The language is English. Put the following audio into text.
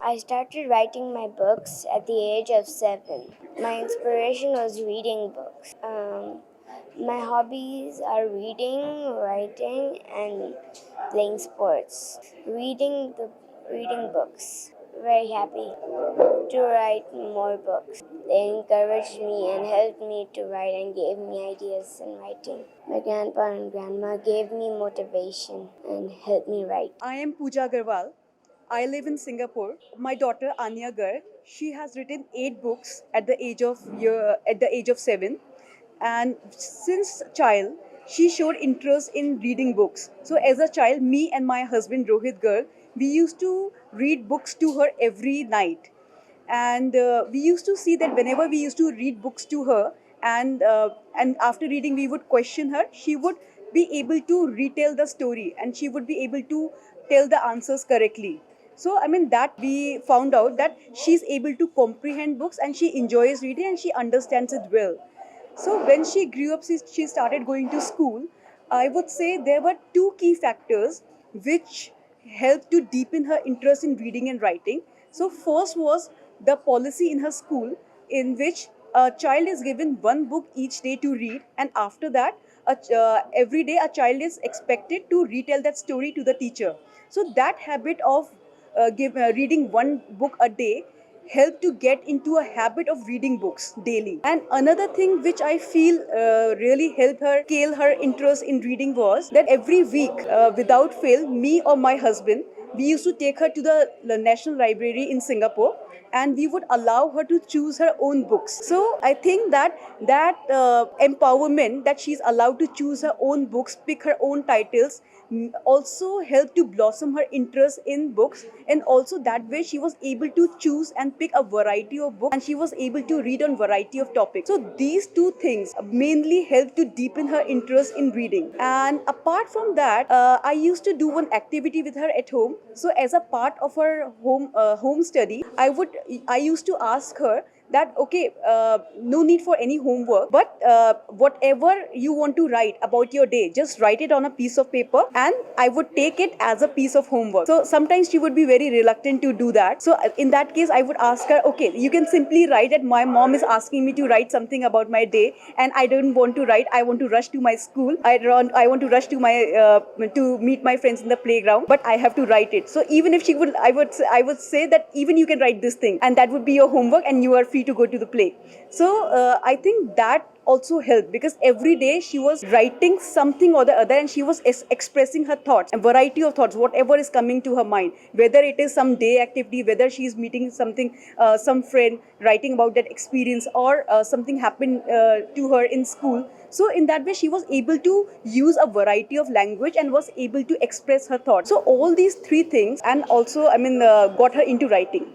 I started writing my books at the age of 7. My inspiration was reading books. My hobbies are reading, writing, and playing sports. Reading books. Very happy to write more books. They encouraged me and helped me to write and gave me ideas in writing. My grandpa and grandma gave me motivation and helped me write. I am Pooja Agarwal. I live in Singapore. My daughter Aanya Garg, she has written 8 books at the age of 7, and since child she showed interest in reading books. So as a child, me and my husband Rohit Garg, we used to read books to her every night, and we used to see that whenever we used to read books to her, and after reading we would question her, she would be able to retell the story and she would be able to tell the answers correctly. So that we found out that she's able to comprehend books and she enjoys reading and she understands it well. So when she grew up, she started going to school. I would say there were 2 key factors which helped to deepen her interest in reading and writing. So first was the policy in her school, in which a child is given 1 book each day to read, and after that every day a child is expected to retell that story to the teacher. So that habit of reading 1 book a day help to get into a habit of reading books daily. And another thing which I feel really helped her scale her interest in reading was that every week, without fail, me or my husband, we used to take her to the National Library in Singapore, and we would allow her to choose her own books. So I think that empowerment, that she's allowed to choose her own books, pick her own titles, also helped to blossom her interest in books, and also that way she was able to choose and pick a variety of books, and she was able to read on variety of topics. So these 2 things mainly helped to deepen her interest in reading. And apart from that, I used to do one activity with her at home. So as a part of her home study, I used to ask her that, okay, no need for any homework, but whatever you want to write about your day, just write it on a piece of paper, and I would take it as a piece of homework. So sometimes she would be very reluctant to do that. So in that case, I would ask her, okay, you can simply write that my mom is asking me to write something about my day, and I don't want to write. I want to rush to my school. I want to rush to my to meet my friends in the playground, but I have to write it. So even if she would, I would say that even you can write this thing, and that would be your homework, and you are free to go to the play. So I think that also helped, because every day she was writing something or the other, and she was expressing her thoughts, a variety of thoughts, whatever is coming to her mind, whether it is some day activity, whether she is meeting some friend, writing about that experience, or something happened to her in school. So in that way she was able to use a variety of language and was able to express her thoughts. So all these 3 things, and also got her into writing.